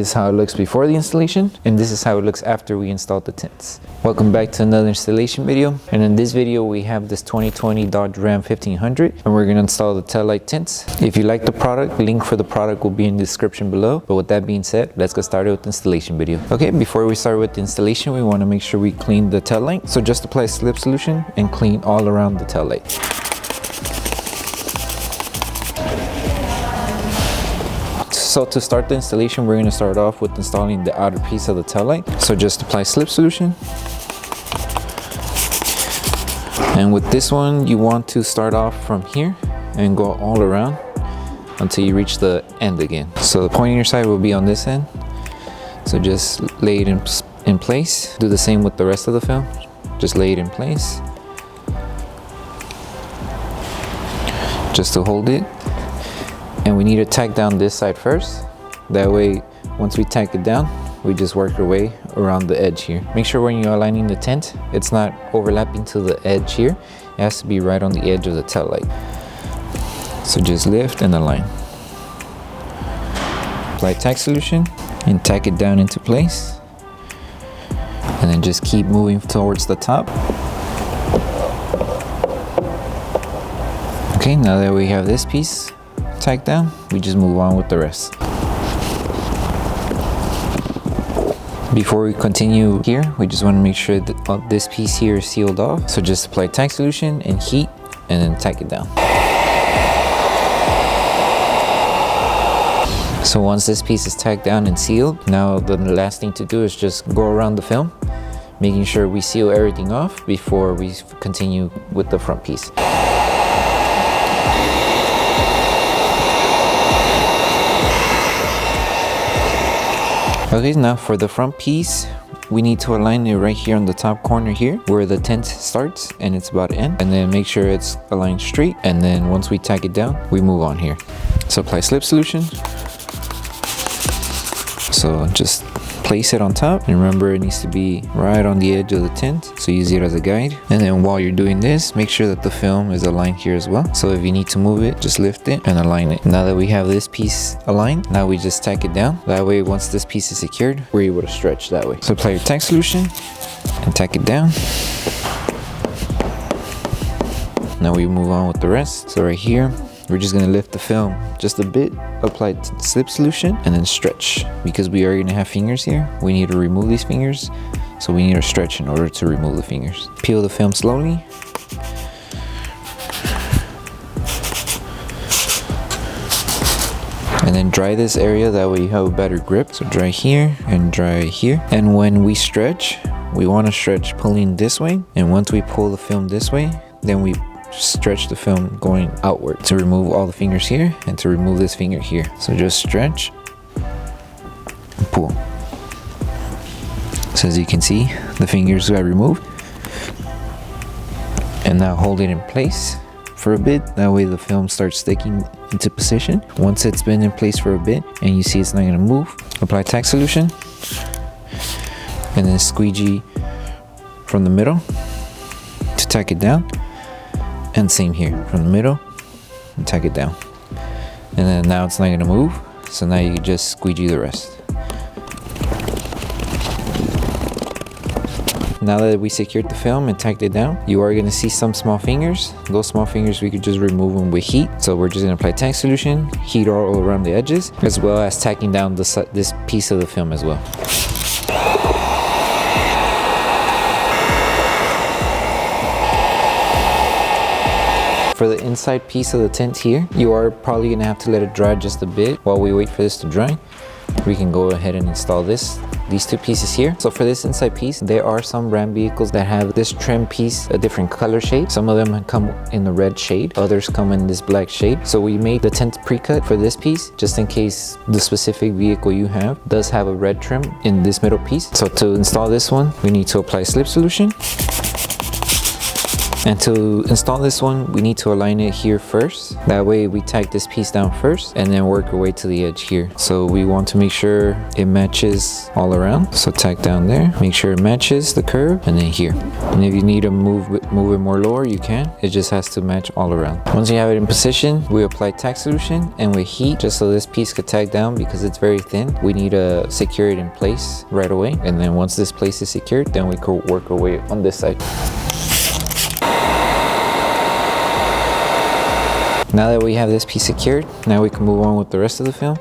This is how it looks before the installation, and this is how it looks after we installed the tints. Welcome back to another installation video, and in this video we have this 2020 Dodge Ram 1500 and we're going to install the taillight tints. If you like the product, the link for the product will be in the description below. But with that being said, let's get started with the installation video. Okay, before we start with the installation, we want to make sure we clean the taillight. So just apply slip solution and clean all around the taillight. So to start the installation, we're going to start off with installing the outer piece of the taillight. So just apply slip solution. And with this one, you want to start off from here and go all around until you reach the end again. So the pointer side will be on this end. So just lay it in place. Do the same with the rest of the film. Just lay it in place. Just to hold it. And we need to tack down this side first. That way, once we tack it down, we just work our way around the edge here. Make sure when you're aligning the tint, it's not overlapping to the edge here. It has to be right on the edge of the taillight. So just lift and align. Apply tack solution and tack it down into place. And then just keep moving towards the top. Okay, now that we have this piece tacked down, we just move on with the rest. Before we continue here, we just want to make sure that this piece here is sealed off. So just apply tack solution and heat and then tack it down. So once this piece is tacked down and sealed, now the last thing to do is just go around the film, making sure we seal everything off before we continue with the front piece. Okay, now for the front piece, we need to align it right here on the top corner here where the tint starts and it's about to end, and then make sure it's aligned straight, and then once we tack it down, we move on here. So apply slip solution. So just place it on top, and remember it needs to be right on the edge of the tint, so use it as a guide. And then while you're doing this, make sure that the film is aligned here as well. So if you need to move it, just lift it and align it. Now that we have this piece aligned, now we just tack it down. That way, once this piece is secured, we're able to stretch that way. So apply your tack solution and tack it down. Now we move on with the rest. So right here, we're just gonna lift the film just a bit, apply slip solution, and then stretch. Because we are gonna have fingers here, we need to remove these fingers. So we need to stretch in order to remove the fingers. Peel the film slowly. And then dry this area, that way you have a better grip. So dry here and dry here. And when we stretch, we wanna stretch pulling this way. And once we pull the film this way, then we stretch the film going outward to remove all the fingers here and to remove this finger here. So just stretch and pull. So as you can see, the fingers got removed. And now hold it in place for a bit. That way the film starts sticking into position. Once it's been in place for a bit and you see it's not going to move, apply tack solution and then squeegee from the middle to tack it down. And same here, from the middle, and tack it down. And then now it's not gonna move, so now you just squeegee the rest. Now that we secured the film and tacked it down, you are gonna see some small fingers. Those small fingers, we could just remove them with heat. So we're just gonna apply tack solution, heat all around the edges, as well as tacking down this piece of the film as well. For the inside piece of the tint here, you are probably gonna have to let it dry just a bit. While we wait for this to dry, we can go ahead and install these two pieces here. So for this inside piece, there are some Ram vehicles that have this trim piece a different color shade. Some of them come in the red shade, others come in this black shade. So we made the tint pre-cut for this piece, just in case the specific vehicle you have does have a red trim in this middle piece. So to install this one, we need to apply slip solution. And to install this one, we need to align it here first. That way we tack this piece down first and then work our way to the edge here. So we want to make sure it matches all around. So tack down there, make sure it matches the curve, and then here. And if you need to move it more lower, you can. It just has to match all around. Once you have it in position, we apply tack solution and we heat just so this piece could tack down because it's very thin. We need to secure it in place right away. And then once this place is secured, then we could work our way on this side. Now that we have this piece secured, now we can move on with the rest of the film.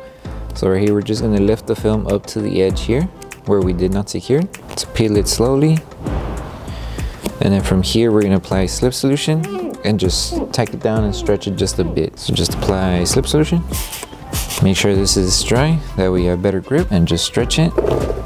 So right here, we're just gonna lift the film up to the edge here where we did not secure. So peel it slowly. And then from here, we're gonna apply slip solution and just tack it down and stretch it just a bit. So just apply slip solution. Make sure this is dry, that way you have better grip, and just stretch it.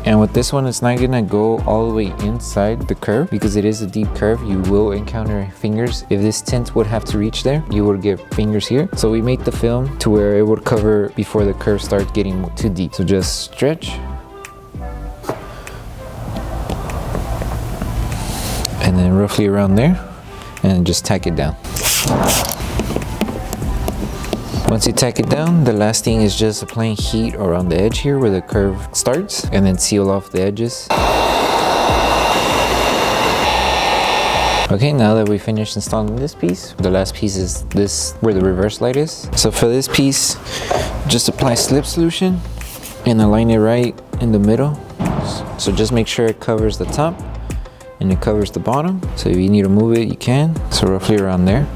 And with this one, it's not gonna go all the way inside the curve because it is a deep curve. You will encounter fingers. If this tint would have to reach there, you would get fingers here. So we make the film to where it would cover before the curve starts getting too deep. So just stretch. And then roughly around there, and just tack it down. Once you tack it down, the last thing is just applying heat around the edge here where the curve starts, and then seal off the edges. Okay, now that we finished installing this piece, the last piece is this where the reverse light is. So for this piece, just apply slip solution and align it right in the middle. So just make sure it covers the top and it covers the bottom. So if you need to move it, you can. So roughly around there.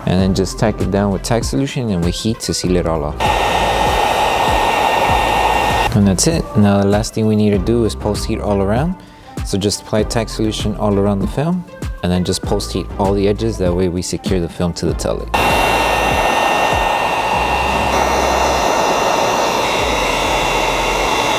And then just tack it down with tack solution and we heat to seal it all off. And that's it. Now the last thing we need to do is post heat all around. So just apply tack solution all around the film and then just post heat all the edges. That way we secure the film to the tail light.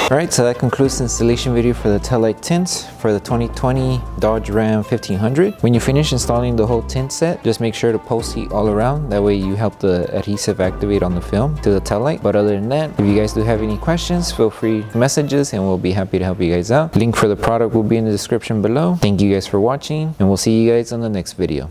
Alright, so that concludes the installation video for the taillight tints for the 2020 Dodge Ram 1500. When you finish installing the whole tint set, just make sure to post heat all around. That way you help the adhesive activate on the film to the taillight. But other than that, if you guys do have any questions, feel free to message us and we'll be happy to help you guys out. Link for the product will be in the description below. Thank you guys for watching and we'll see you guys on the next video.